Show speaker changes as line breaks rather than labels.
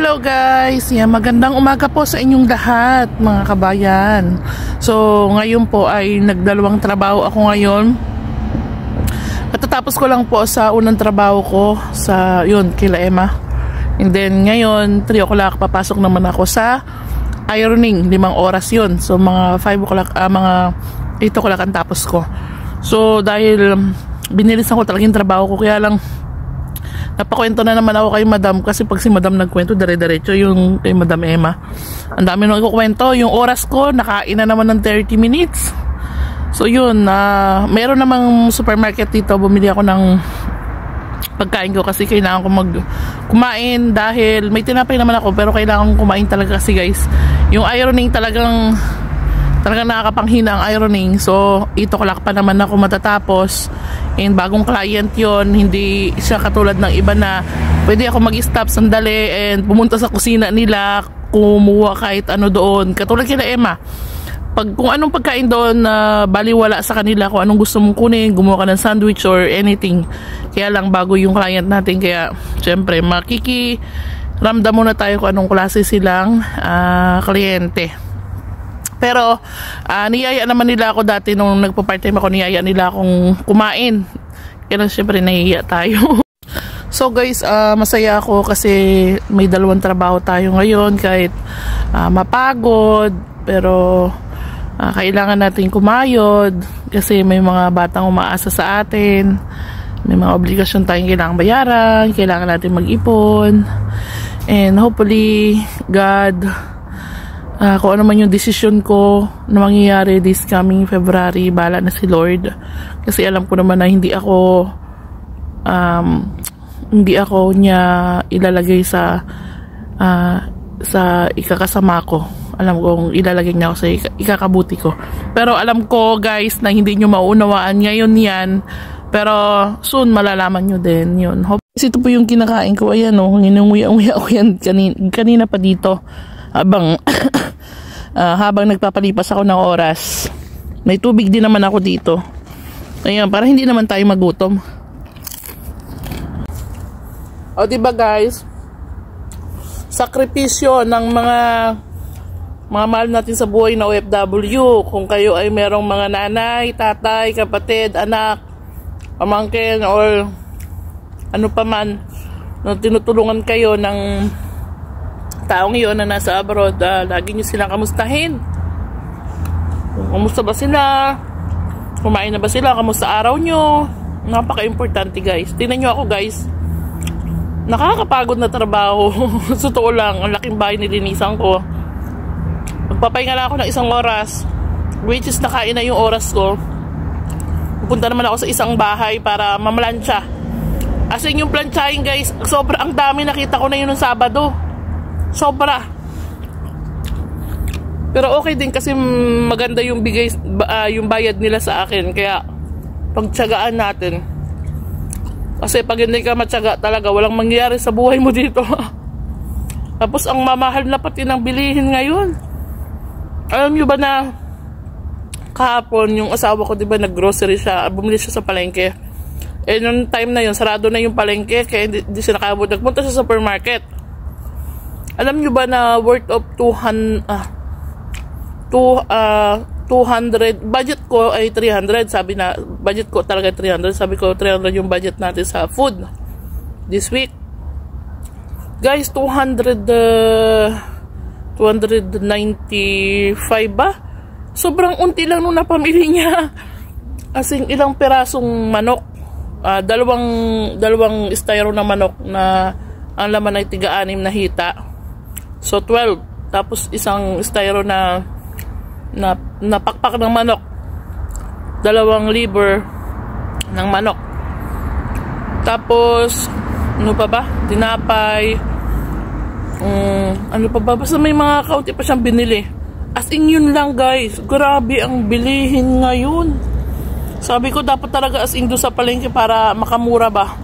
Hello guys! Yan, magandang umaga po sa inyong lahat mga kabayan. So ngayon po ay nagdalawang trabaho ako ngayon. Katatapos ko lang po sa unang trabaho ko sa yun, kila Emma. And then ngayon 3 o'clock papasok naman ako sa ironing, 5 oras yun. So mga 5 o'clock, mga 8 o'clock ang tapos ko. So dahil binilisan ko talagang trabaho ko, kaya lang napakwento na naman ako kay madam, kasi pag si madam nagkwento dire-diretso yung kay madam Emma. Ang dami nung ikukwento. Yung oras ko nakain na naman ng 30 minutes. So yun, meron namang supermarket dito. Bumili ako ng pagkain ko kasi kailangan ko kumain dahil may tinapay naman ako, pero kailangan kong kumain talaga kasi guys, yung ironing talagang nakakapanghina ang ironing. So 8 o'clock pa naman ako matatapos, and bagong client yon, hindi siya katulad ng iba na pwede ako mag-stop sandali and pumunta sa kusina nila, kumuha kahit ano doon. Katulad kina Emma, kung anong pagkain doon baliwala sa kanila, kung anong gusto mong kunin, gumawa ka ng sandwich or anything. Kaya lang bago yung client natin, kaya syempre makikiramdam muna tayo kung anong klase silang kliyente. Pero niyaya naman nila ako dati nung nagpo-part-time ako, niyaya nila akong kumain. Kaya syempre nahihiya tayo. So guys, masaya ako kasi may dalawang trabaho tayo ngayon, kahit mapagod, pero kailangan natin kumayod kasi may mga batang umaasa sa atin. May mga obligasyon tayong kailangan bayaran, kailangan natin mag-ipon. And hopefully God, kung ano man yung decision ko na mangyayari this coming February, bahala na si Lord. Kasi alam ko naman na hindi ako niya ilalagay sa ikakasama ko. Alam kong ilalagay niya ako sa ikakabuti ko. Pero alam ko guys na hindi nyo mauunawaan ngayon yan, pero soon malalaman nyo din yun. Ito po yung kinakain ko. Ayan o, nginunguya-nguya ako yan kanina pa dito. Habang nagpapalipas ako ng oras. May tubig din naman ako dito. Ayan, para hindi naman tayo magutom. O diba guys, sakripisyo ng mga mahal natin sa buhay na OFW. Kung kayo ay merong mga nanay, tatay, kapatid, anak, pamangkin, or ano pa man, na tinutulungan kayo ng taong iyon na nasa abroad, lagi nyo silang kamustahin. Kamusta ba sila? Kumain na ba sila? Kamusta araw nyo? Napaka-importante guys. Tingnan nyo ako guys, nakakapagod na trabaho. Sa totoo lang, ang laking bahay nilinisan ko. Magpapahinga lang ako ng 1 oras, which is nakain na yung oras ko. Pupunta naman ako sa isang bahay para mamlansya. As in yung planchahin guys, sobrang dami, nakita ko na yun ng Sabado. Sobra. Pero okay din kasi maganda yung yung bayad nila sa akin, kaya pagtiyagaan natin. Kasi pag hindi ka matyaga talaga, walang mangyayari sa buhay mo dito. Tapos ang mamahal na pati ng bilihin ngayon. Alam nyo ba na kahapon yung asawa ko, diba, nag-grocery siya, bumili siya sa palengke. Eh nung time na yun, sarado na yung palengke, kaya hindi siya nakabot. Nagpunta sa supermarket. Alam nyo ba na worth of 200, budget ko ay 300. Sabi na, budget ko talaga 300. Sabi ko 300 yung budget natin sa food this week. Guys, 295 ba? Sobrang unti lang nung napamili niya. As in, ilang perasong manok. Dalawang styro na manok na ang laman ay 6 na hita. So 12. Tapos isang styro na pakpak ng manok. 2 liver ng manok. Tapos ano pa ba? Tinapay. Ano pa ba? Basta may mga kaunti pa siyang binili. As in yun lang guys. Grabe ang bilihin ngayon. Sabi ko dapat talaga as in doon sa palengke para makamura ba.